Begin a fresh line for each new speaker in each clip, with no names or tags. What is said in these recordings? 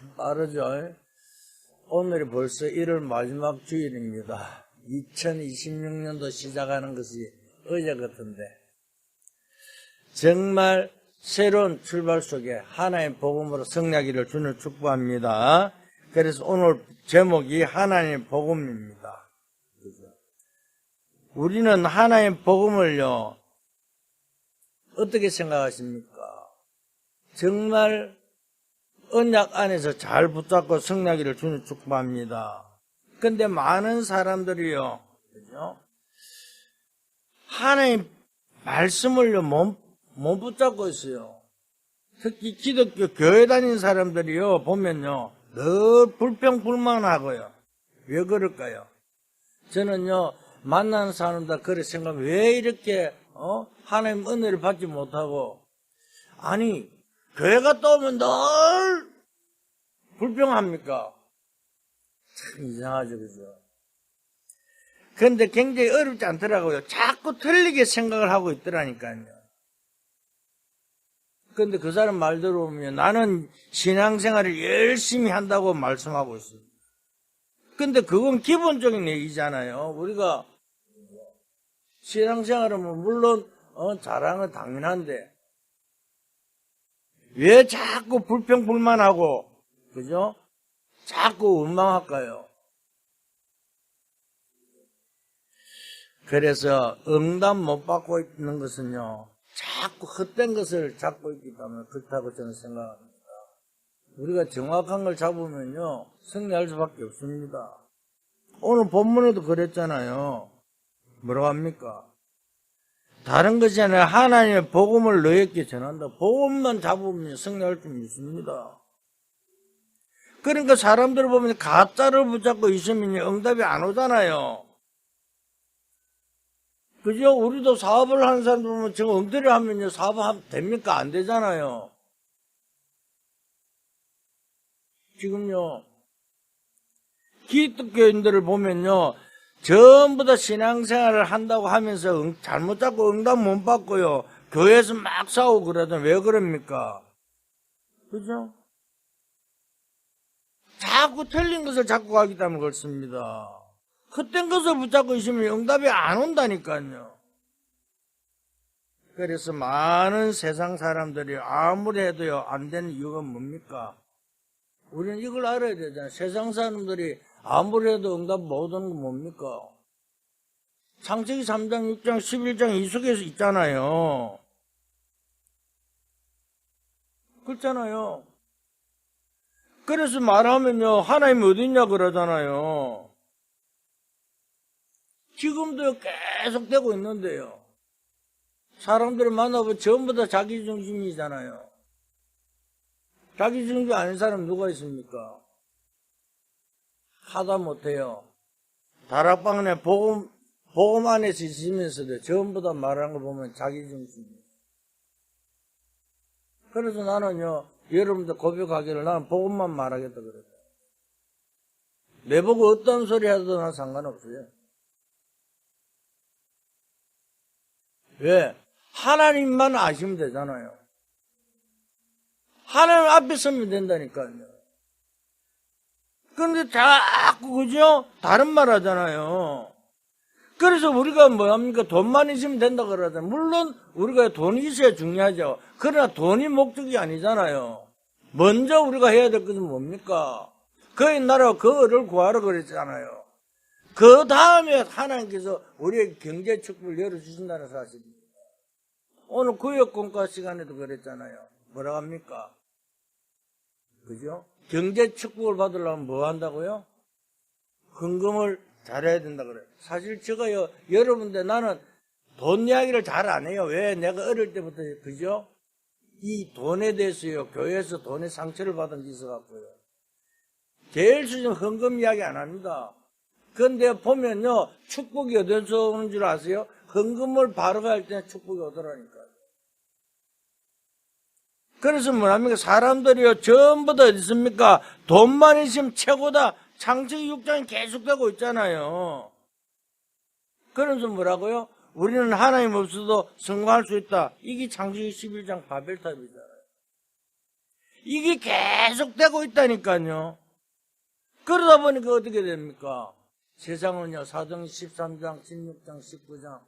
참 빠르죠. 오늘이 벌써 1월 마지막 주일입니다. 2026년도 시작하는 것이 어제 같은데 정말 새로운 출발 속에 하나님의 복음으로 승리하기를 주님 축복합니다. 그래서 오늘 제목이 하나님의 복음입니다. 우리는 하나님의 복음을요 어떻게 생각하십니까? 정말 언약 안에서 잘 붙잡고 승리하기를 주님 축복합니다. 근데 많은 사람들이요, 그죠? 하나님 말씀을요 못 붙잡고 있어요. 특히 기독교 교회 다니는 사람들이요 보면요 늘 불평불만하고요. 왜 그럴까요? 저는요 만나는 사람들 그렇게 생각하면 왜 이렇게 하나님 은혜를 받지 못하고, 아니 교회 갔다 오면 늘 불평합니까? 참 이상하죠, 그죠? 그런데 굉장히 어렵지 않더라고요. 자꾸 틀리게 생각을 하고 있더라니까요. 그런데 그 사람 말 들어보면 나는 신앙생활을 열심히 한다고 말씀하고 있어요. 근데 그건 기본적인 얘기잖아요. 우리가 신앙생활은 물론 잘하는 건 당연한데 왜 자꾸 불평불만하고, 그죠? 자꾸 원망할까요? 그래서 응답 못 받고 있는 것은요 자꾸 헛된 것을 잡고 있기 때문에 그렇다고 저는 생각합니다. 우리가 정확한 걸 잡으면요 승리할 수밖에 없습니다. 오늘 본문에도 그랬잖아요. 뭐라고 합니까? 다른 것이 아니라 하나님의 복음을 너희에게 전한다. 복음만 잡으면 승리할 줄 믿습니다. 그러니까 사람들을 보면 가짜를 붙잡고 있으면 응답이 안 오잖아요. 그죠? 우리도 사업을 하는 사람들 보면 지금 엉터리를 하면요 사업하면 됩니까? 안 되잖아요. 지금요 기독교인들을 보면요 전부 다 신앙생활을 한다고 하면서 잘못 잡고 응답 못 받고요 교회에서 막 싸우고 그러잖아요. 왜 그럽니까? 그죠? 자꾸 틀린 것을 잡고 가기 때문에 그렇습니다. 헛된 것을 붙잡고 있으면 응답이 안 온다니까요. 그래서 많은 세상 사람들이 아무리 해도요 안 되는 이유가 뭡니까? 우리는 이걸 알아야 되잖아요. 세상 사람들이 아무리 해도 응답 못 오는 건 뭡니까? 창세기 3장, 6장, 11장 이 속에서 있잖아요. 그렇잖아요. 그래서 말하면요 하나님이 어디 있냐 그러잖아요. 지금도 계속 되고 있는데요. 사람들을 만나보면 전부 다 자기중심이잖아요. 자기중심 아닌 사람 누가 있습니까? 하다 못해요. 다락방 복음 안에서 있으면서도 전부 다 말하는 거 보면 자기중심이에요. 그래서 나는요 여러분들 고백하기를 나는 복음만 말하겠다 그랬어요. 내보고 어떤 소리 해도 난 상관없어요. 왜? 하나님만 아시면 되잖아요. 하나님 앞에 서면 된다니까요. 그런데 자꾸 그죠? 다른 말 하잖아요. 그래서 우리가 뭐합니까? 돈만 있으면 된다 그러잖아요. 물론 우리가 돈이 있어야 중요하죠. 그러나 돈이 목적이 아니잖아요. 먼저 우리가 해야 될 것은 뭡니까? 그의 나라 그를 구하러 그랬잖아요. 그 다음에 하나님께서 우리의 경제 축복을 열어주신다는 사실입니다. 오늘 구역공과 시간에도 그랬잖아요. 뭐라고 합니까? 그죠? 경제 축복을 받으려면 뭐 한다고요? 헌금을 잘해야 된다 그래요. 사실 제가요, 여러분들 나는 돈 이야기를 잘 안 해요. 왜? 내가 어릴 때부터, 그죠? 이 돈에 대해서요, 교회에서 돈의 상처를 받은 게 있어갖고요. 제일 수준 헌금 이야기 안 합니다. 그런데 보면요, 축복이 어디서 오는 줄 아세요? 헌금을 바로 갈 때 축복이 오더라니까요. 그래서 뭐랍니까? 사람들이요, 전부 다 어디 있습니까? 돈만 있으면 최고다. 창세기 6장이 계속되고 있잖아요. 그러면서 뭐라고요? 우리는 하나님 없어도 성공할 수 있다. 이게 창세기 11장 바벨탑이잖아요. 이게 계속되고 있다니까요. 그러다 보니까 어떻게 됩니까? 세상은요, 사도행 13장, 16장, 19장.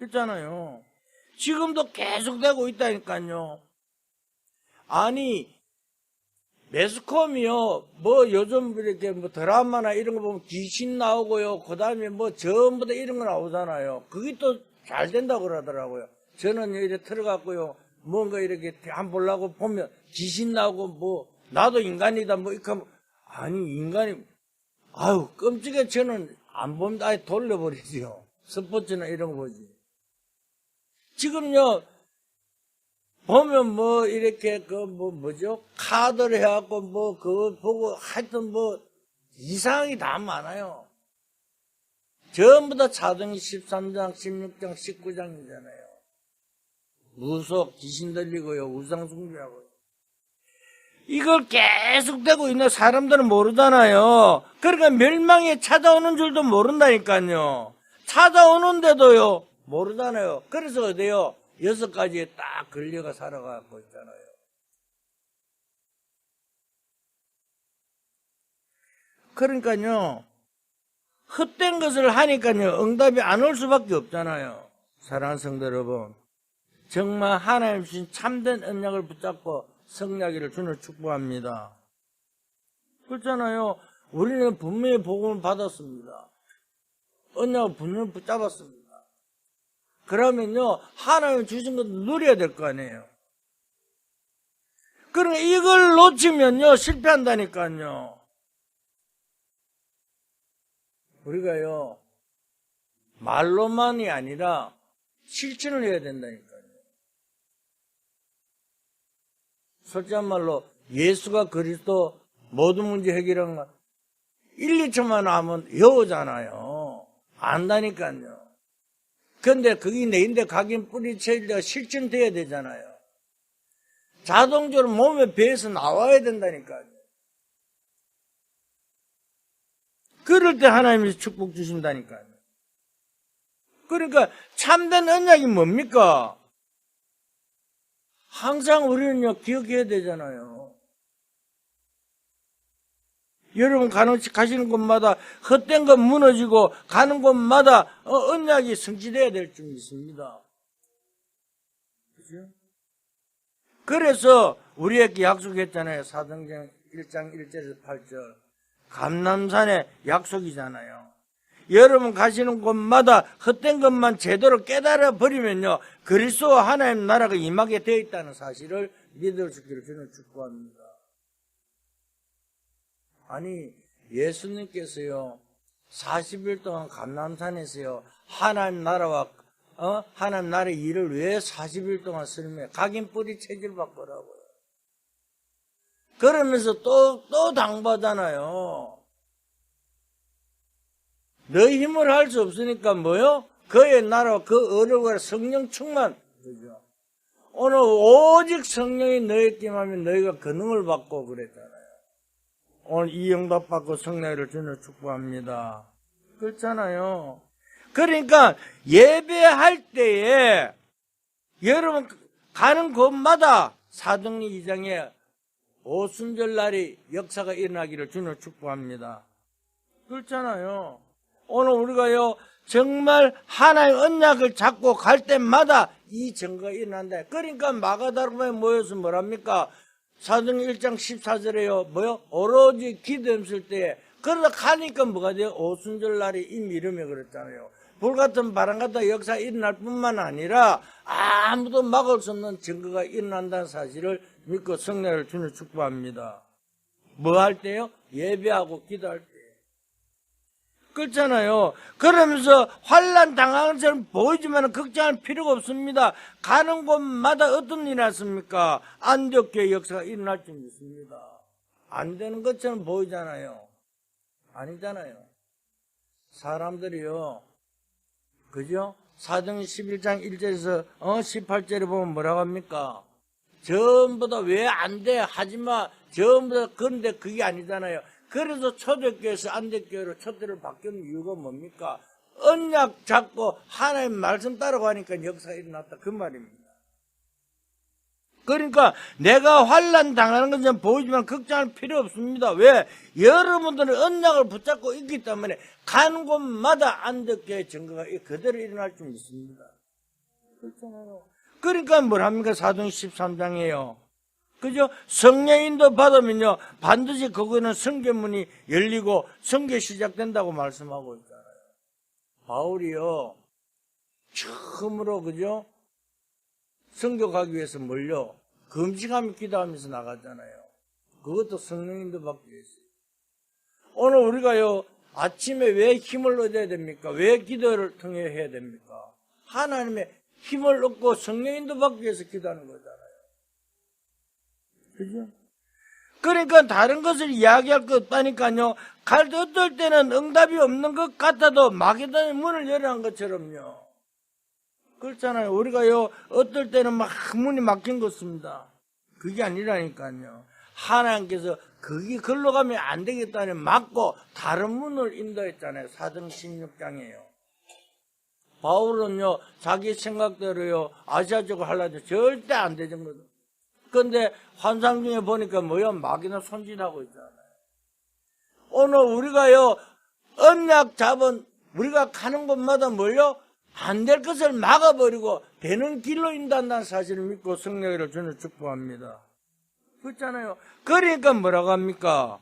있잖아요. 지금도 계속되고 있다니까요. 아니, 매스컴이요, 뭐 요즘 이렇게 뭐 드라마나 이런 거 보면 귀신 나오고요. 그 다음에 뭐 전부 다 이런 거 나오잖아요. 그게 또 잘 된다고 그러더라고요. 저는 이렇게 들어갔고요. 뭔가 이렇게 안 보려고 보면 귀신 나오고 뭐, 나도 인간이다 뭐 이렇게 하면, 아니, 인간이, 아유, 끔찍해. 저는 안 봅니다. 아예 돌려버리지요. 스포츠나 이런 거 보지. 지금요, 보면 뭐, 이렇게, 뭐죠? 카드를 해갖고 뭐, 그거 보고 하여튼 뭐, 이상이 다 많아요. 전부 다 사도행 13장, 16장, 19장이잖아요. 무속, 귀신 들리고요, 우상숭배하고요. 이걸 계속되고 있는 사람들은 모르잖아요. 그러니까 멸망에 찾아오는 줄도 모른다니까요. 찾아오는데도요, 모르잖아요. 그래서 어때요? 6가지에 딱 걸려가 살아가고 있잖아요. 그러니까요, 헛된 것을 하니까요, 응답이 안 올 수밖에 없잖아요. 사랑하는 성도 여러분, 정말 하나님 주신 참된 언약을 붙잡고 승리하기를 주님을 축복합니다. 그렇잖아요. 우리는 분명히 복음을 받았습니다. 언약을 분명히 붙잡았습니다. 그러면요, 하나님 주신 것도 누려야 될 거 아니에요. 그러니까 이걸 놓치면요, 실패한다니까요. 우리가요, 말로만이 아니라 실천을 해야 된다니까요. 솔직한 말로 예수가 그리스도 모든 문제 해결한 거 1, 2초만 하면 외우잖아요. 안다니까요. 근데 그게 내인데 각인 뿌리쳐야 실천돼야 되잖아요. 자동적으로 몸에 배에서 나와야 된다니까요. 그럴 때 하나님이 축복 주신다니까요. 그러니까 참된 언약이 뭡니까? 항상 우리는요, 기억해야 되잖아요. 여러분 가시는 곳마다 헛된 건 무너지고 가는 곳마다 언약이 성취돼야 될 줄 믿습니다. 그죠? 그래서 우리에게 약속했잖아요. 사도행전 1장 1절에서 8절. 감람산의 약속이잖아요. 여러분 가시는 곳마다 헛된 것만 제대로 깨달아 버리면요, 그리스도와 하나님 나라가 임하게 되어 있다는 사실을 믿을 수 있기를 저는 축복합니다. 아니, 예수님께서요, 40일 동안 감람산에서요, 하나님 나라와 하나님 나라의 일을 왜 40일 동안 설명해? 각인 뿌리 체질 바꾸라고요. 그러면서 또 당부하잖아요. 너희 힘을 할 수 없으니까 뭐요? 그의 나라와 그 어려움과 성령 충만. 그죠? 오늘 오직 성령이 너희 임하면 너희가 권능을 받고 그랬잖아요. 오늘 이 응답 받고 성령을 주는 축복합니다. 그렇잖아요. 그러니까 예배할 때에 여러분 가는 곳마다 사도행전 2장에 오순절 날이 역사가 일어나기를 주는 축복합니다. 그렇잖아요. 오늘 우리가요, 정말 하나의 언약을 잡고 갈 때마다 이 증거가 일어난다. 그러니까 마가다락방에 모여서 뭐랍니까? 사도행전 1장 14절에요, 오로지 기도했을 때, 그러다 가니까 뭐가 돼요? 오순절 날이 이미 이름에 그랬잖아요. 불같은 바람같은 역사 일어날 뿐만 아니라 아무도 막을 수 없는 증거가 일어난다는 사실을 믿고 성령을 주는 축복합니다. 뭐 할 때요? 예배하고 기도할 때. 그렇잖아요. 그러면서 환난 당하는 것처럼 보이지만 걱정할 필요가 없습니다. 가는 곳마다 어떤 일이 났습니까? 안디옥교회 역사가 일어날 줄 믿습니다. 안 되는 것처럼 보이잖아요. 아니잖아요. 사람들이요, 그죠? 사도행전 11장 1절에서 18절에 보면 뭐라고 합니까? 전부 다 왜 안 돼? 하지마. 전부 다. 그런데 그게 아니잖아요. 그래서 초대교회에서 안대교회로 초대를 바뀌는 이유가 뭡니까? 언약 잡고 하나님 말씀 따라가니까 역사가 일어났다. 그 말입니다. 그러니까 내가 환난 당하는 건 좀 보이지만 걱정할 필요 없습니다. 왜? 여러분들은 언약을 붙잡고 있기 때문에 가는 곳마다 안덕교의 증거가 그대로 일어날 줄 믿습니다. 그렇잖아요. 그러니까 뭘 합니까? 사도행 13장이에요. 그죠? 성령인도 받으면요, 반드시 그거는 성계문이 열리고 성계 시작된다고 말씀하고 있잖아요. 바울이요, 처음으로, 그죠? 성교 가기 위해서 뭘요? 금식하며 기도하면서 나갔잖아요. 그것도 성령인도 받기 위해서. 오늘 우리가요, 아침에 왜 힘을 얻어야 됩니까? 왜 기도를 통해 해야 됩니까? 하나님의 힘을 얻고 성령인도 받기 위해서 기도하는 거잖아요. 그죠? 그러니까 다른 것을 이야기할 것 없다니까요. 갈 때 어떨 때는 응답이 없는 것 같아도 마게도의 문을 열어한 것처럼요. 그렇잖아요. 우리가요, 어떨 때는 막 문이 막힌 것 같습니다. 그게 아니라니까요. 하나님께서 거기 걸로 가면 안 되겠다니 막고 다른 문을 인도했잖아요. 사도행 16장이에요. 바울은요, 자기 생각대로요, 아시아 쪽을 하려고 절대 안 되는 거죠. 그런데 환상 중에 보니까 뭐야? 마귀는 손질하고 있잖아요. 오늘 우리가요, 언약 잡은 우리가 가는 곳마다 뭘요? 안 될 것을 막아버리고 되는 길로 인도한다는 사실을 믿고 성령을 주는 축복합니다. 그렇잖아요. 그러니까 뭐라고 합니까?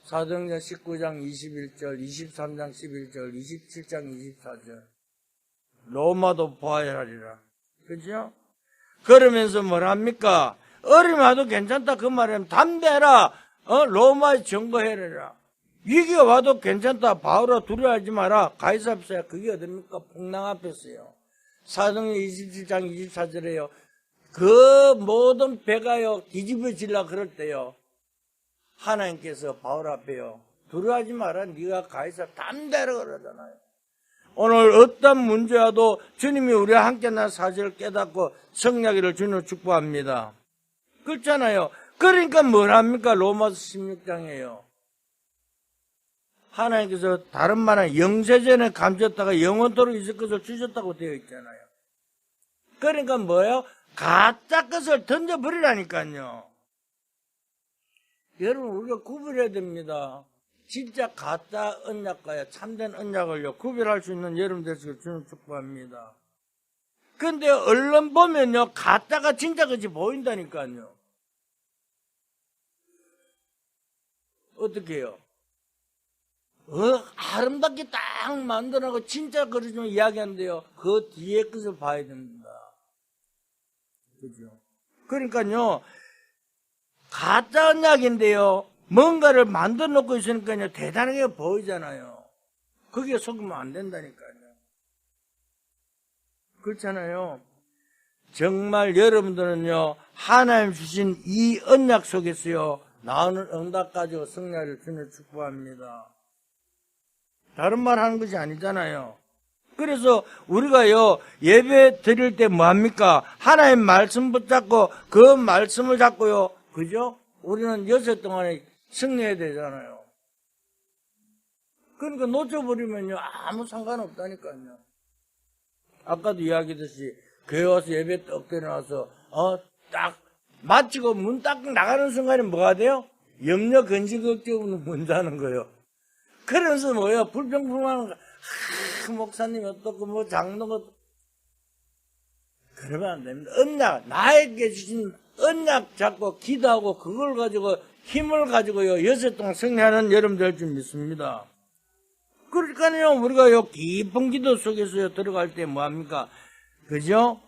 사도행전 19장 21절, 23장 11절, 27장 24절. 로마도 보아야 하리라. 그죠? 그러면서 뭐라 합니까? 어림하도 괜찮다 그 말이면 담대해라. 로마에 증거해라. 위기가 와도 괜찮다. 바울아 두려워하지 마라. 가이사 앞에서야. 그게 어딥니까? 풍랑 앞에서요. 사도행전 27장 24절에요. 그 모든 배가요 뒤집어질라 그럴 때요. 하나님께서 바울 앞에요. 두려워하지 마라. 네가 가이사 담대하라 그러잖아요. 오늘 어떤 문제와도 주님이 우리와 함께 난 사실을 깨닫고 성령을 주는 축복합니다. 그렇잖아요. 그러니까 뭘 합니까? 로마서 16장이에요. 하나님께서 다른 말은 영세전에 감췄다가 영원토록 있을 것을 주셨다고 되어 있잖아요. 그러니까 뭐예요? 가짜 것을 던져버리라니까요. 여러분 우리가 구별해야 됩니다. 진짜 가짜 언약과요 참된 언약을요 구별할 수 있는 여러분들 주는 축복합니다. 그런데 얼른 보면요 가짜가 진짜 같이 보인다니까요. 어떻게 해요? 아름답게 딱 만들어놓고 진짜 그러지만 이야기하는데요. 그 뒤에 것을 봐야 됩니다. 그죠? 그러니까요, 가짜 언약인데요. 뭔가를 만들어 놓고 있으니까요. 대단하게 보이잖아요. 거기에 속으면 안 된다니까요. 그렇잖아요. 정말 여러분들은요, 하나님 주신 이 언약 속에서요, 나오는 응답 가지고 성령을 주는 축복합니다. 다른 말 하는 것이 아니잖아요. 그래서 우리가요, 예배 드릴 때 뭐합니까? 하나님 말씀 붙잡고 그 말씀을 잡고요. 그죠? 우리는 6일 동안에 승리해야 되잖아요. 그러니까 놓쳐버리면요, 아무 상관없다니까요. 아까도 이야기했듯이 교회 와서 예배 떡 때려놔서 딱 마치고 문 딱 나가는 순간에 뭐가 돼요? 염려 근심 걱정은 문자는 거예요. 그러면서 뭐예요? 불평불만하는 거. 목사님 어떻고 뭐 장로가 그러면 안 됩니다. 언약 나에게 주신 언약 잡고 기도하고 그걸 가지고 힘을 가지고요 6일 동안 승리하는 여러분들 줄 믿습니다. 그러니까요 우리가요 깊은 기도 속에서 들어갈 때 뭐합니까? 그죠?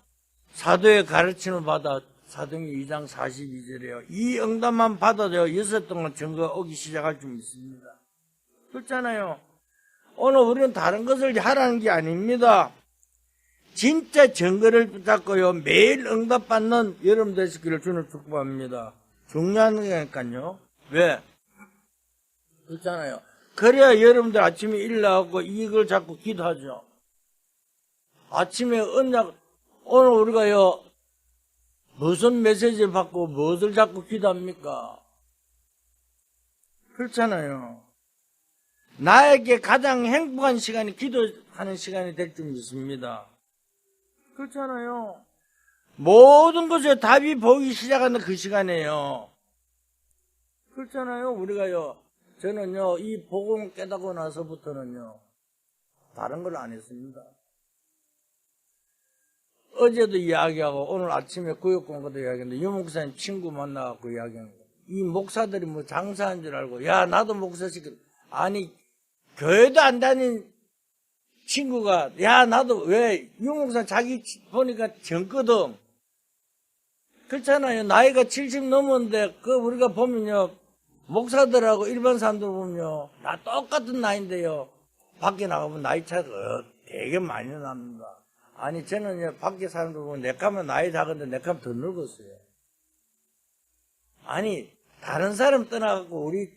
사도의 가르침을 받아 사도행전 2장 42절에요. 이 응답만 받아도요 6일 동안 증거가 오기 시작할 줄 믿습니다. 그렇잖아요. 오늘 우리는 다른 것을 하라는 게 아닙니다. 진짜 증거를 붙잡고요. 매일 응답받는 여러분들 되시기를 주는 축복합니다. 중요한 거니까요. 왜? 그렇잖아요. 그래야 여러분들 아침에 일어나고 이걸 잡고 기도하죠. 아침에 언약, 오늘 우리가요. 무슨 메시지를 받고 무엇을 잡고 기도합니까? 그렇잖아요. 나에게 가장 행복한 시간이 기도하는 시간이 될 줄 믿습니다. 그렇잖아요. 모든 것에 답이 보이기 시작하는 그 시간이에요. 그렇잖아요. 우리가요. 저는요, 이 복음을 깨닫고 나서부터는요, 다른 걸 안 했습니다. 어제도 이야기하고, 오늘 아침에 구역공부도 이야기했는데, 유 목사님 친구 만나갖고 이야기하는 거예요. 이 목사들이 뭐 장사한 줄 알고, 야, 나도 목사시켜. 아니, 교회도 안 다닌 친구가, 야, 나도 왜, 유 목사 자기 보니까 젊거든. 그렇잖아요. 나이가 70 넘었는데, 우리가 보면요, 목사들하고 일반 사람들 보면요, 나 똑같은 나이인데요, 밖에 나가보면 나이 차이가 되게 많이 납니다. 아니, 저는요, 밖에 사람들 보면 내가면 나이 작은데 내가면 더 늙었어요. 아니, 다른 사람 떠나갖고 우리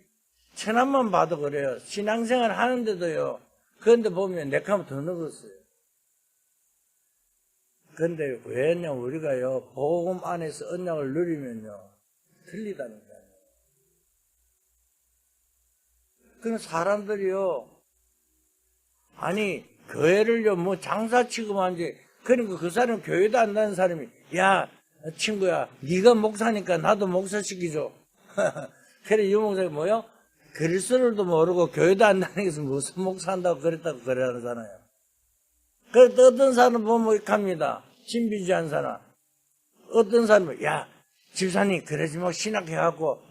천안만 봐도 그래요. 신앙생활 하는데도요, 그런데 보면 내가면 더 늙었어요. 근데 왜냐, 우리가요, 복음 안에서 언약을 누리면요, 틀리다니까요. 그럼 사람들이요, 아니, 교회를요, 뭐 장사 취급하는지, 그러니까 그 사람 교회도 안 다니는 사람이, 야, 친구야, 네가 목사니까 나도 목사 시키죠. 그래, 유 목사가 뭐요? 그리스도를도 모르고 교회도 안 다니면서 무슨 목사한다고 그랬다고 그러잖아요. 그래서 어떤 사람은 보면 이렇게 합니다. 신비주의한 사람. 어떤 사람은, 야, 집사님, 그러지 뭐 신학해갖고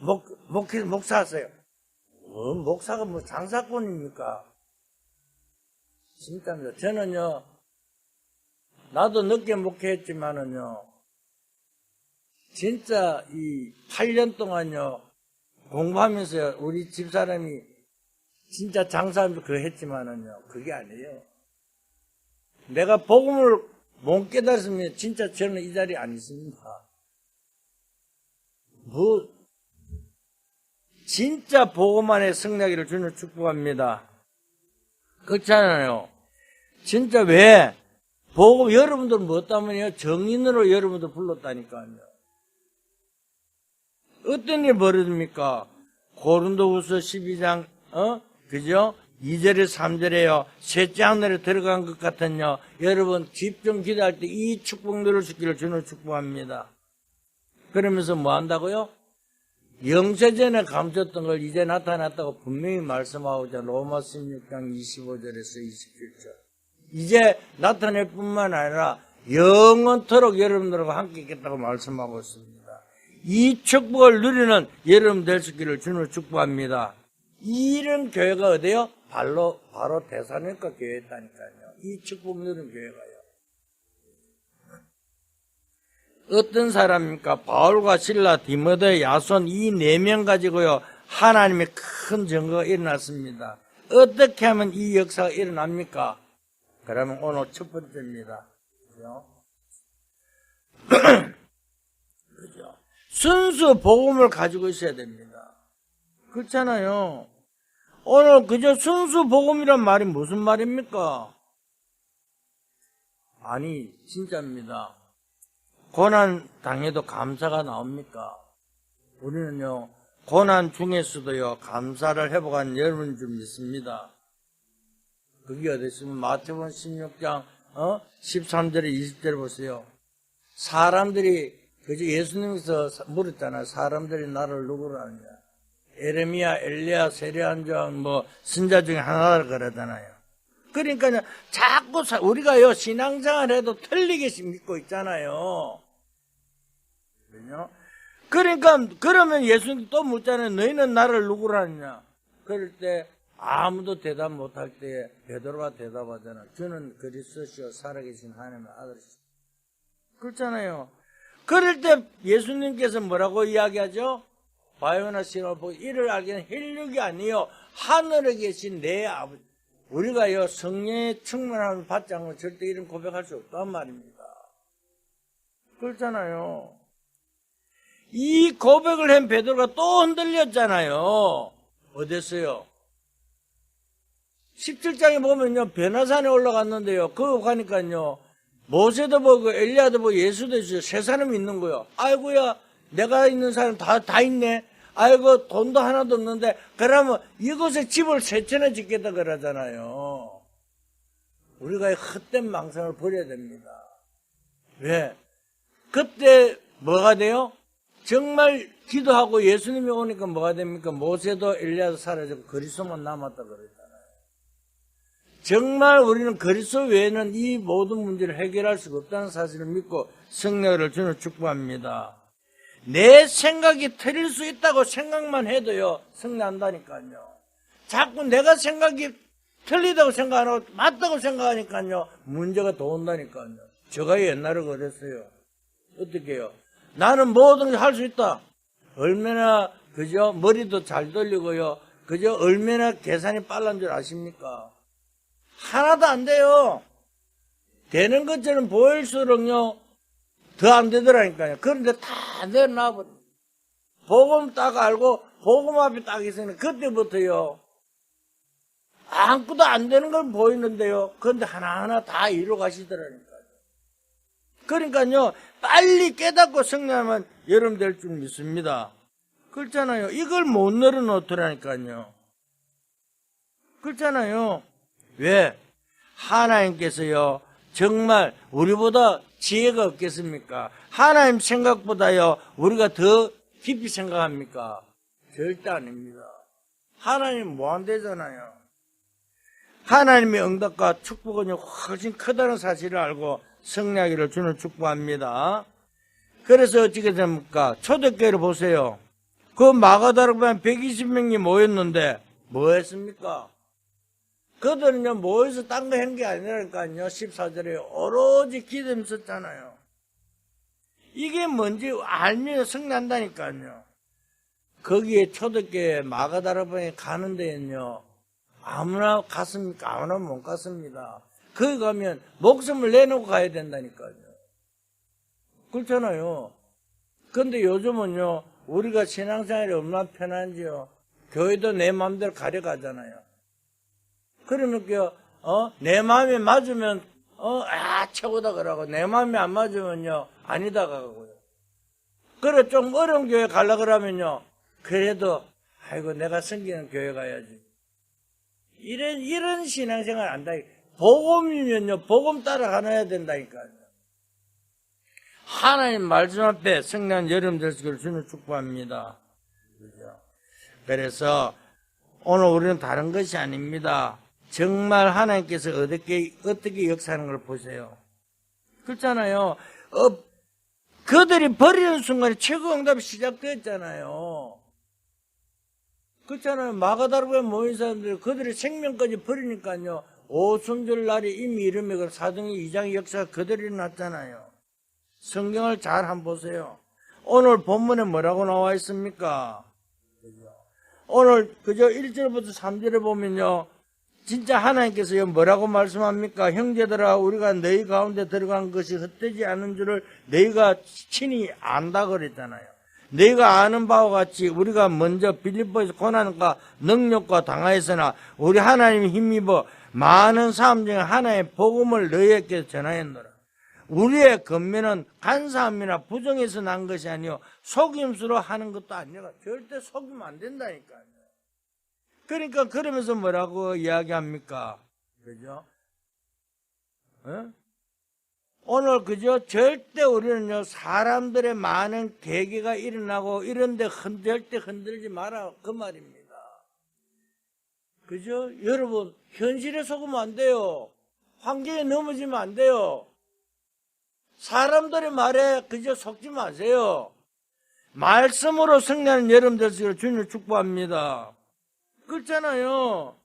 목사 하세요. 목사가 뭐 장사꾼입니까? 진짜입니다. 저는요, 나도 늦게 목회했지만은요, 진짜 이 8년 동안요, 공부하면서 우리 집사람이 진짜 장사하면서 그거 했지만은요, 그게 아니에요. 내가 복음을 못 깨달았으면 진짜 저는 이 자리에 안 있습니다. 진짜 복음 안에 승리하기를 주님 축복합니다. 그렇잖아요. 진짜 왜? 복음 여러분들 뭐 때문에요? 정인으로 여러분들 불렀다니까요. 어떤 일 벌어집니까? 고린도후서 12장 그죠? 2절에 3절에요. 셋째 하늘에 들어간 것 같은요. 여러분 집중 기도할 때 이 축복 누릴 수 있기를 주님 축복합니다. 그러면서 뭐 한다고요? 영세전에 감췄던 걸 이제 나타났다고 분명히 말씀하고 있잖아요. 로마 16장 25절에서 27절. 이제 나타낼 뿐만 아니라 영원토록 여러분들과 함께 있겠다고 말씀하고 있습니다. 이 축복을 누리는 여러분 될 수 있기를 주님 축복합니다. 이런 교회가 어디요? 바로 데살로니가 교회였다니까요. 이 축복 누리는 교회가요. 어떤 사람입니까? 바울과 실라, 디모데, 야손 이 4명 가지고요. 하나님의 큰 증거가 일어났습니다. 어떻게 하면 이 역사가 일어납니까? 그러면 오늘 첫 번째입니다. 그죠? 그죠? 순수 복음을 가지고 있어야 됩니다. 그렇잖아요. 오늘 그저 순수 복음이란 말이 무슨 말입니까? 아니, 진짜입니다. 고난 당해도 감사가 나옵니까? 우리는요, 고난 중에서도요, 감사를 회복한 여러분 줄 믿습니다. 그게 어디 있으면 마태복음 16장, 13절에 20절에 보세요. 사람들이, 그저 예수님께서 물었잖아요. 사람들이 나를 누구로 아느냐. 에레미야, 엘리야, 세례요한 뭐, 선자 중에 하나를 그러잖아요. 그러니까 자꾸 우리가요, 신앙생활 해도 틀리게 믿고 있잖아요. 그죠? 그러니까, 그러면 예수님 또 묻잖아요. 너희는 나를 누구로 하느냐? 그럴 때 아무도 대답 못할 때 베드로가 대답하잖아요. 주는 그리스도시요 살아계신 하나님의 아들이시다. 그렇잖아요. 그럴 때 예수님께서 뭐라고 이야기하죠? 바요나 시노 보고 이를 알기는 혈육이 아니요 하늘에 계신 내 아버지. 우리가요 성령의 충만함을 받지 않고 절대 이런 고백할 수 없단 말입니다. 그렇잖아요. 이 고백을 한 베드로가 또 흔들렸잖아요. 어땠어요? 17장에 보면요, 변화산에 올라갔는데요. 그거 가니까요, 모세도 보고 엘리야도 보고 예수도 있어요. 세 사람이 있는 거예요. 아이고야, 내가 있는 사람 다 있네. 아이고, 돈도 하나도 없는데, 그러면 이곳에 집을 세 채나 짓겠다 그러잖아요. 우리가 헛된 망상을 버려야 됩니다. 왜? 그때 뭐가 돼요? 정말 기도하고 예수님이 오니까 뭐가 됩니까? 모세도 엘리야도 사라지고 그리스도만 남았다 그랬잖아요. 정말 우리는 그리스도 외에는 이 모든 문제를 해결할 수가 없다는 사실을 믿고 승리를 주는 축복합니다. 내 생각이 틀릴 수 있다고 생각만 해도요, 승리한다니까요. 자꾸 내가 생각이 틀리다고 생각 안 하고 맞다고 생각하니까요, 문제가 더 온다니까요. 제가 옛날에 그랬어요. 어떻게 해요? 나는 뭐든 할 수 있다. 얼마나, 그죠? 머리도 잘 돌리고요. 그죠? 얼마나 계산이 빠른 줄 아십니까? 하나도 안 돼요. 되는 것처럼 보일수록요, 더 안 되더라니까요. 그런데 다 내놔버려. 복음 딱 알고, 복음 앞에 딱 있으니, 그때부터요, 아무것도 안 되는 건 보이는데요. 그런데 하나하나 다 이루어 가시더라니까요. 그러니까요, 빨리 깨닫고 승리하면 여러분 될 줄 믿습니다. 그렇잖아요. 이걸 못 내려놓더라니까요. 그렇잖아요. 왜? 하나님께서요, 정말 우리보다 지혜가 없겠습니까? 하나님 생각보다요, 우리가 더 깊이 생각합니까? 절대 아닙니다. 하나님 뭐 안 되잖아요. 하나님의 응답과 축복은 훨씬 크다는 사실을 알고 승리하기를 주는 축복합니다. 그래서 어떻게 됩니까? 초대교회를 보세요. 그 마가다락방 120명이 모였는데 뭐 했습니까? 그들은요, 모여서 딴 거 한 게 아니라니까요. 14절에 오로지 기도에 썼잖아요. 이게 뭔지 알면 승리한다니까요. 거기에 초대교회 마가다락방에 가는 데는요, 아무나 갔습니까? 아무나 못 갔습니다. 거기 가면 목숨을 내놓고 가야 된다니까요. 그렇잖아요. 근데 요즘은요, 우리가 신앙생활이 얼마나 편한지요. 교회도 내 마음대로 가려가잖아요. 그러니까, 내 마음에 맞으면, 최고다 그러고, 내 마음에 안 맞으면요, 아니다 가고요. 그래, 좀 어려운 교회 가려고 그러면요, 그래도, 아이고, 내가 섬기는 교회 가야지. 이런 신앙생활 안다. 복음이면요, 복음 따라가야 된다니까요. 하나님 말씀 앞에 승리한 여러분 되시기를 주는 축복합니다. 그죠? 그래서 오늘 우리는 다른 것이 아닙니다. 정말 하나님께서 어떻게 역사하는 걸 보세요. 그렇잖아요. 그들이 버리는 순간에 최고 응답이 시작됐잖아요. 그렇잖아요. 마가다락방에 모인 사람들이 그들의 생명까지 버리니까요. 오순절 날이 이미 이르면 사도행 2장의 역사가 그대로 일어났잖아요. 성경을 잘 한번 보세요. 오늘 본문에 뭐라고 나와 있습니까? 오늘 그저 1절부터 3절에 보면요, 진짜 하나님께서 뭐라고 말씀합니까? 형제들아, 우리가 너희 가운데 들어간 것이 헛되지 않은 줄을 너희가 친히 안다 그랬잖아요. 너희가 아는 바와 같이 우리가 먼저 빌립보에서 고난과 능력과 당하였으나 우리 하나님이 힘입어 많은 사람 중에 하나의 복음을 너희에게 전하였노라. 우리의 건면은 간사함이나 부정에서 난 것이 아니요 속임수로 하는 것도 아니라. 절대 속이면 안 된다니까요. 그러니까 그러면서 뭐라고 이야기합니까? 그죠? 오늘 그죠? 절대 우리는요, 사람들의 많은 계기가 일어나고 이런데 절대 흔들지 마라, 그 말입니다. 그죠? 여러분, 현실에 속으면 안 돼요. 환경에 넘어지면 안 돼요. 사람들의 말에 그저 속지 마세요. 말씀으로 승리하는 여러분 되시기를 주님 축복합니다. 그렇잖아요.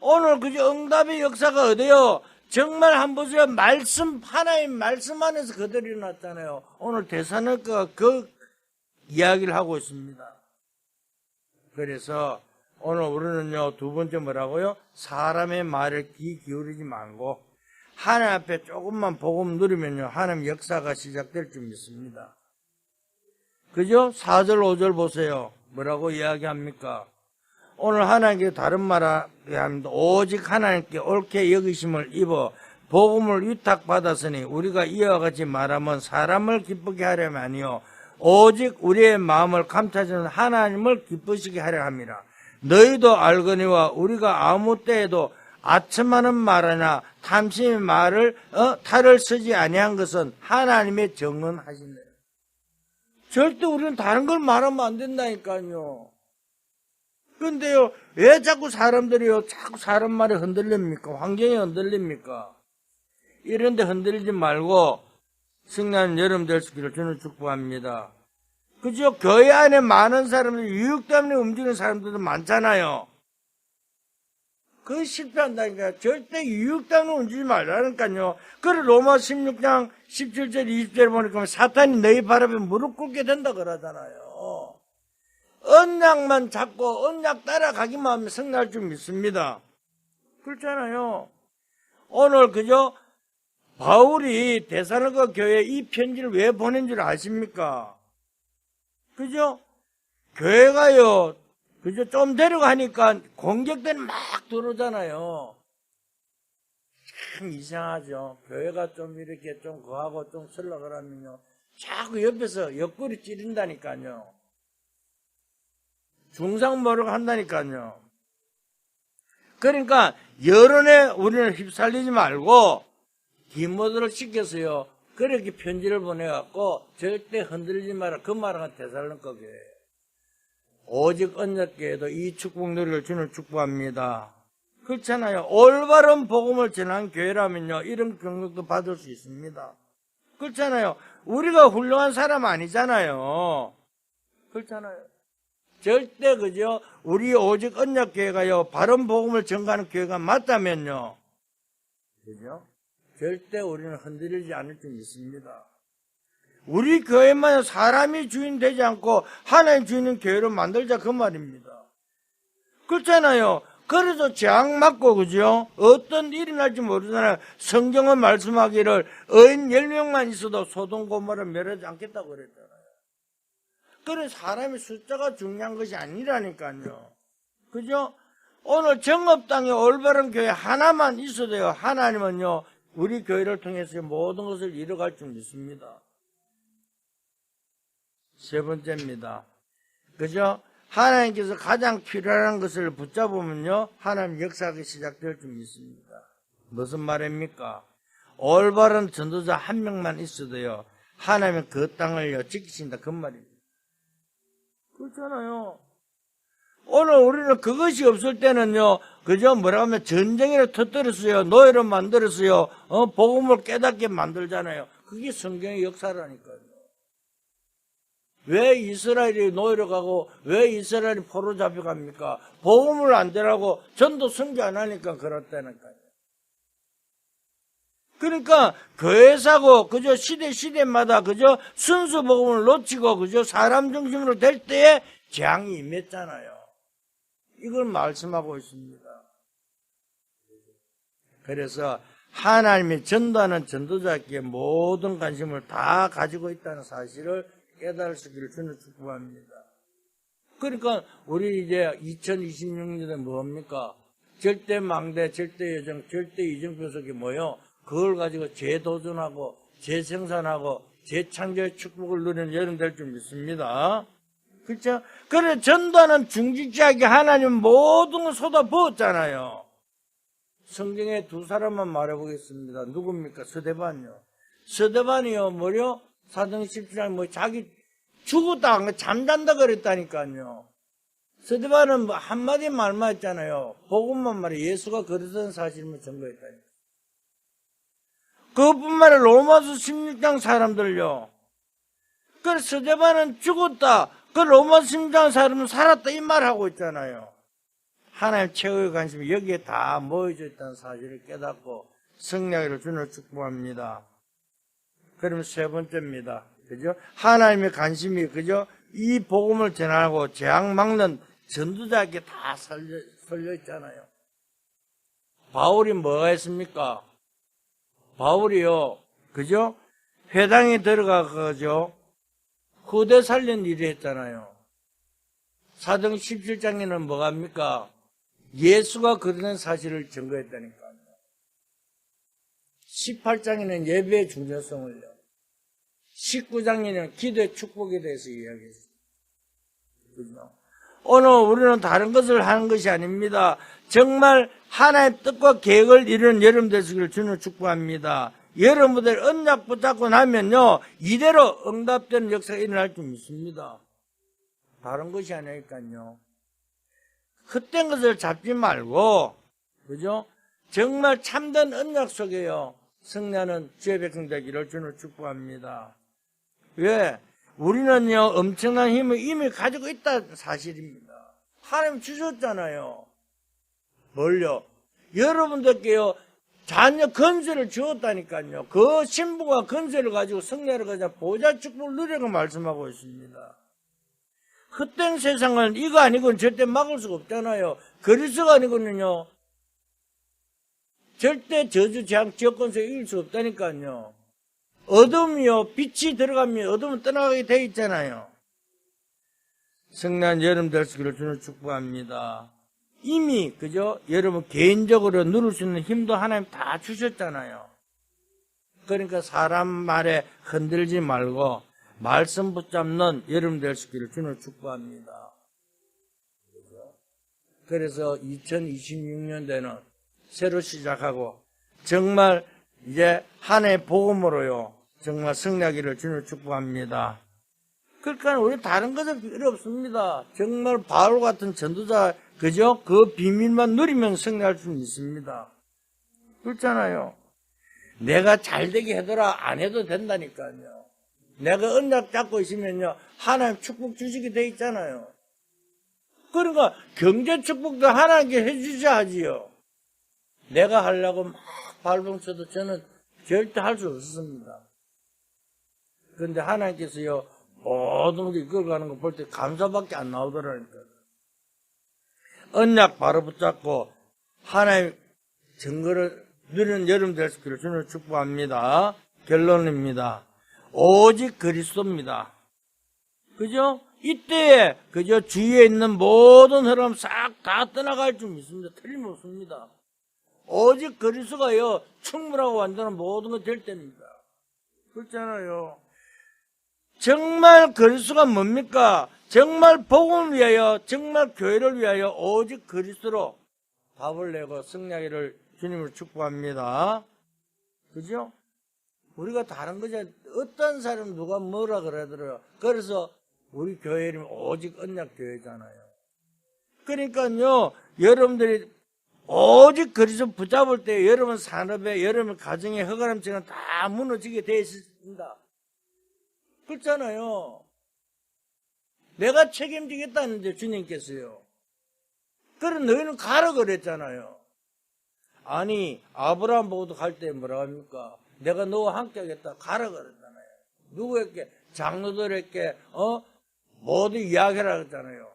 오늘 그저 응답의 역사가 어디요? 정말 한번 보세요. 말씀, 하나님 말씀 안에서 그대로 일어났잖아요. 오늘 데살로니가가 그 이야기를 하고 있습니다. 그래서 오늘 우리는요, 두 번째 뭐라고요? 사람의 말에 귀 기울이지 말고 하나님 앞에 조금만 복음 누리면요, 하나님 역사가 시작될 줄 믿습니다. 그죠? 4절, 5절 보세요. 뭐라고 이야기합니까? 오늘 하나님께 다른 말을 합니다. 오직 하나님께 옳게 여기심을 입어 복음을 위탁받았으니 우리가 이와 같이 말하면 사람을 기쁘게 하려면 아니요 오직 우리의 마음을 감찰하시는 하나님을 기쁘시게 하려 함이라. 너희도 알거니와 우리가 아무 때에도 아첨하는 말하나 탐심의 말을 탈을 쓰지 아니한 것은 하나님의 정언하신다. 절대 우리는 다른 걸 말하면 안 된다니까요. 그런데요, 왜 자꾸 사람들이요, 자꾸 사람 말에 흔들립니까? 환경에 흔들립니까? 이런데 흔들리지 말고 승리하는 여러분 될 수 있기를 주는 축복합니다. 그죠? 교회 안에 많은 사람들, 유익 때문에 움직이는 사람들도 많잖아요. 그거 실패한다니까요. 절대 유익 때문에 움직이지 말라니까요. 그래, 로마 16장 17절, 20절 보니까 사탄이 너희 발 앞에 무릎 꿇게 된다 그러잖아요. 언약만 잡고 언약 따라가기만 하면 승리할 줄 믿습니다. 그렇잖아요. 오늘 그죠? 바울이 데살로니가 교회에 이 편지를 왜 보낸 줄 아십니까? 그죠? 교회가요, 그죠? 좀 데려가니까 공격대는 막 들어오잖아요. 참 이상하죠. 교회가 좀 이렇게 좀 거하고 좀 설렁하면요, 자꾸 옆에서 옆구리 찌른다니까요. 중상 모르고 한다니까요. 그러니까 여론에 우리는 휩쓸리지 말고 디모데를 시켜서요, 그렇게 편지를 보내갖고 절대 흔들리지 마라. 그 말은 데살로니가 교회. 오직 언약교회도 이 축복 누리를 주는 축복합니다. 그렇잖아요. 올바른 복음을 전한 교회라면요, 이런 경력도 받을 수 있습니다. 그렇잖아요. 우리가 훌륭한 사람 아니잖아요. 그렇잖아요. 절대 그죠? 우리 오직 언약교회가요, 바른 복음을 전가하는 교회가 맞다면요, 그죠? 절대 우리는 흔들리지 않을 줄 믿습니다. 우리 교회만 사람이 주인 되지 않고 하나님 주인인 교회로 만들자, 그 말입니다. 그렇잖아요. 그래서 재앙 맞고, 그죠? 어떤 일이 날지 모르잖아요. 성경은 말씀하기를 의인 10명만 있어도 소돔 고모라를 멸하지 않겠다고 그랬잖아요. 그래, 사람의 숫자가 중요한 것이 아니라니까요. 그죠? 오늘 정업당에 올바른 교회 하나만 있어도요, 하나님은요, 우리 교회를 통해서 모든 것을 이뤄갈 줄 믿습니다. 세 번째입니다. 그죠? 하나님께서 가장 필요한 것을 붙잡으면요, 하나님 역사가 시작될 줄 믿습니다. 무슨 말입니까? 올바른 전도자 한 명만 있어도요, 하나님은 그 땅을요, 지키신다, 그 말입니다. 그렇잖아요. 오늘 우리는 그것이 없을 때는요, 그죠? 뭐라고 하면 전쟁이를 터뜨렸어요. 노예를 만들었어요. 복음을 깨닫게 만들잖아요. 그게 성경의 역사라니까요. 왜 이스라엘이 노예로 가고 왜 이스라엘이 포로 잡혀갑니까? 복음을 안 전하고 전도 선교 안 하니까 그렇다니까요. 그러니까 교회사고 그저 시대마다 그저 순수 복음을 놓치고 그저 사람 중심으로 될 때에 재앙이 임했잖아요. 이걸 말씀하고 있습니다. 그래서 하나님이 전도하는 전도자에게 모든 관심을 다 가지고 있다는 사실을 깨달을 수 있기를 주는 축복합니다. 그러니까 우리 이제 2026년에 뭡니까? 절대망대, 절대여정, 절대이정표석이 뭐요? 그걸 가지고 재도전하고 재생산하고 재창조의 축복을 누리는 여름 될 줄 믿습니다. 그렇죠? 그래, 전도하는 중직자에게 하나님 모든 걸 쏟아 부었잖아요. 성경에 두 사람만 말해보겠습니다. 누굽니까? 서대반이요. 서대반이요, 뭐요? 사도행 17장 자기 죽었다, 잠잔다 그랬다니까요. 서대반은 한마디 말만 했잖아요. 복음만 말해. 예수가 그러던 사실을 증거했다니까. 그것뿐만 아니라 로마서 16장 사람들요. 그래서 서대반은 죽었다. 그 로마서 16장 사람은 살았다. 이 말하고 있잖아요. 하나님 최고의 관심이 여기에 다 모여져 있다는 사실을 깨닫고 승리하기를 주는 축복합니다. 그러면 세 번째입니다. 그죠? 하나님의 관심이, 그죠? 이 복음을 전하고 재앙 막는 전도자에게 다 설려 있잖아요. 바울이 뭐가 했습니까? 바울이요, 그죠? 회당에 들어가서 후대 살린 일이 했잖아요. 사도행 17장에는 뭐가 합니까? 예수가 그러는 사실을 증거했다니까요. 18장에는 예배의 중요성을요. 19장에는 기도의 축복에 대해서 이야기했어요. 그죠? 오늘 우리는 다른 것을 하는 것이 아닙니다. 정말 하나의 뜻과 계획을 이루는 여러분 되시기를 주님 축복합니다. 여러분들 언약 붙잡고 나면요, 이대로 응답되는 역사가 일어날 줄 믿습니다. 다른 것이 아니니까요. 헛된 것을 잡지 말고, 그죠? 정말 참된 언약 속에요, 승리하는 주의 백성 되기를 주님 축복합니다. 왜? 우리는요, 엄청난 힘을 이미 가지고 있다는 사실입니다. 하나님 주셨잖아요. 뭘요? 여러분들께요, 자녀 건설을 주었다니까요. 그 신부가 건설을 가지고 승리하러 가자 보좌 축복을 누리라고 말씀하고 있습니다. 헛된 세상은 이거 아니고는 절대 막을 수가 없잖아요. 그리스도가 아니고는요, 절대 저주 재앙 지역권에서 이길 수 없다니까요. 어둠이요, 빛이 들어가면 어둠은 떠나가게 돼 있잖아요. 성난 여러분 되시기를 주님 축복합니다. 이미, 그죠? 여러분 개인적으로 누릴 수 있는 힘도 하나님 다 주셨잖아요. 그러니까 사람 말에 흔들지 말고 말씀 붙잡는 여러분 되시기를 주님 축복합니다. 그죠? 그래서 2026년대는 새로 시작하고 정말 이제 한 해 복음으로요, 정말 승리하기를 주님 축복합니다. 그러니까 우리 다른 것은 필요 없습니다. 정말 바울 같은 전도자, 그죠? 그 비밀만 누리면 승리할 수 있습니다. 그렇잖아요. 내가 잘되게 해더라 안 해도 된다니까요. 내가 언약 잡고 있으면요, 하나님 축복 주시게 돼 있잖아요. 그러니까 경제 축복도 하나님께 해주셔야 하지요. 내가 하려고 막 발봉 쳐도 저는 절대 할 수 없었습니다. 그런데 하나님께서요, 모든 게 이끌어가는 거 볼 때 감사밖에 안 나오더라니까요. 언약 바로 붙잡고 하나님 증거를 누리는 여러분 되시기를 주님 축복합니다. 결론입니다. 오직 그리스도입니다. 그죠? 이때에 그저 주위에 있는 모든 흐름 싹 다 떠나갈 줄 믿습니다. 틀림없습니다. 오직 그리스도가요, 충분하고 완전한 모든 것 될 때입니다. 그렇잖아요. 정말 그리스도가 뭡니까? 정말 복음을 위하여, 정말 교회를 위하여 오직 그리스도로 답을 내고 승리하기를 주님을 축복합니다. 그죠? 우리가 다른 거죠. 어떤 사람 누가 뭐라 그러더라고요. 그래서 우리 교회 이름이 오직 언약교회잖아요. 그러니까요, 여러분들이 오직 그리스도 붙잡을 때 여러분 산업에, 여러분 가정의 허가람처럼 다 무너지게 되어 있습니다. 그렇잖아요. 내가 책임지겠다는데 주님께서요. 그럼 너희는 가라 그랬잖아요. 아니, 아브라함 보고도 갈 때 뭐라 합니까? 내가 너와 함께 하겠다. 가라 그랬잖아요. 누구에게? 장로들에게, 모두 이야기하라 그랬잖아요.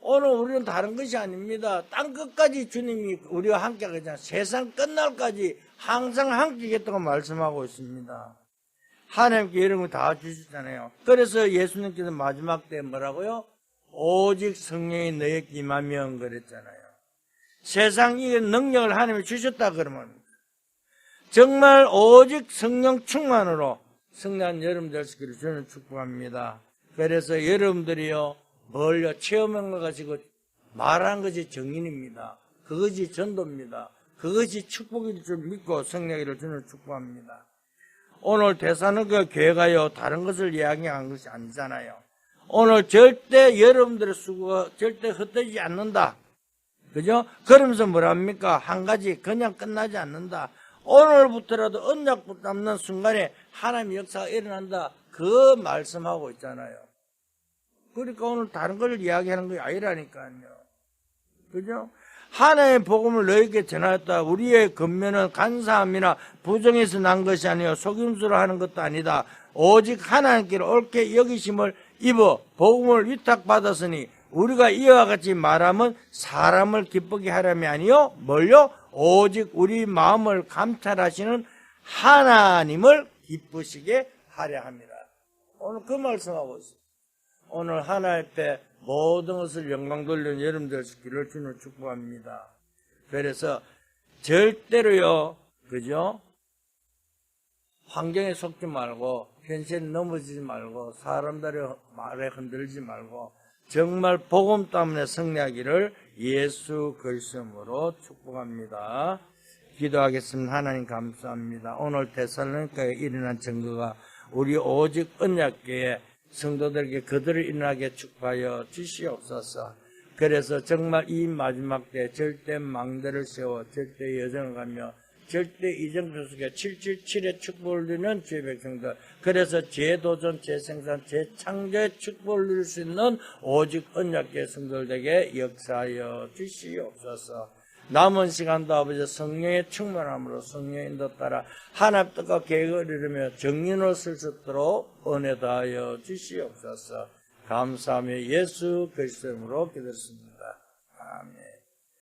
오늘 우리는 다른 것이 아닙니다. 땅 끝까지 주님이 우리와 함께 하겠잖아요. 세상 끝날까지 항상 함께 하겠다고 말씀하고 있습니다. 하나님께 이런 거 다 주셨잖아요. 그래서 예수님께서 마지막 때 뭐라고요? 오직 성령이 너에게 임하면 그랬잖아요. 세상의 능력을 하나님이 주셨다 그러면 정말 오직 성령 충만으로 승리한 여러분 되시기를 저는 축복합니다. 그래서 여러분들이요, 뭘요? 체험한 걸 가지고 말하는 것이 정인입니다. 그것이 전도입니다. 그것이 축복일 줄 믿고 승리하기를 저는 축복합니다. 오늘 대사는그 교회가요, 다른 것을 이야기한 것이 아니잖아요. 오늘 절대 여러분들의 수고가 절대 헛되지 않는다. 그죠? 그러면서 뭐랍니까? 한 가지, 그냥 끝나지 않는다. 오늘부터라도 언약 붙잡는 순간에 하나님의 역사가 일어난다. 그 말씀하고 있잖아요. 그러니까 오늘 다른 걸 이야기하는 게 아니라니까요. 그죠? 하나님의 복음을 너에게 전하였다. 우리의 근면은 간사함이나 부정에서 난 것이 아니요 속임수로 하는 것도 아니다. 오직 하나님께로 옳게 여기심을 입어 복음을 위탁받았으니 우리가 이와 같이 말하면 사람을 기쁘게 하려면 아니요 뭘요? 오직 우리 마음을 감찰하시는 하나님을 기쁘시게 하려 합니다. 오늘 그 말씀하고 있습니다. 오늘 하나님 앞에 모든 것을 영광 돌리는 여러분들 되시기를 주님 축복합니다. 그래서 절대로요, 그죠? 환경에 속지 말고, 현실에 넘어지지 말고, 사람들의 말에 흔들리지 말고, 정말 복음 때문에 승리하기를 예수 그리스도로 축복합니다. 기도하겠습니다. 하나님 감사합니다. 오늘 데살로니가에 일어난 증거가 우리 오직 언약궤의 성도들에게 그들을 일어나게 축복하여 주시옵소서. 그래서 정말 이 마지막 때 절대 망대를 세워 절대 여정을 가며 절대 이정표 속에 777의 축복을 누리는 주의 백성들, 그래서 재도전, 재생산, 재창조의 축복을 누릴 수 있는 오직 언약궤 성도들에게 역사하여 주시옵소서. 남은 시간도 아버지 성령의 충만함으로 성령의 인도 따라 하나님 뜻과 계획을 이루며 정인으로 쓸 수 있도록 은혜 다하여 주시옵소서. 감사하며 예수 그리스도 이름으로 기도했습니다. 아멘.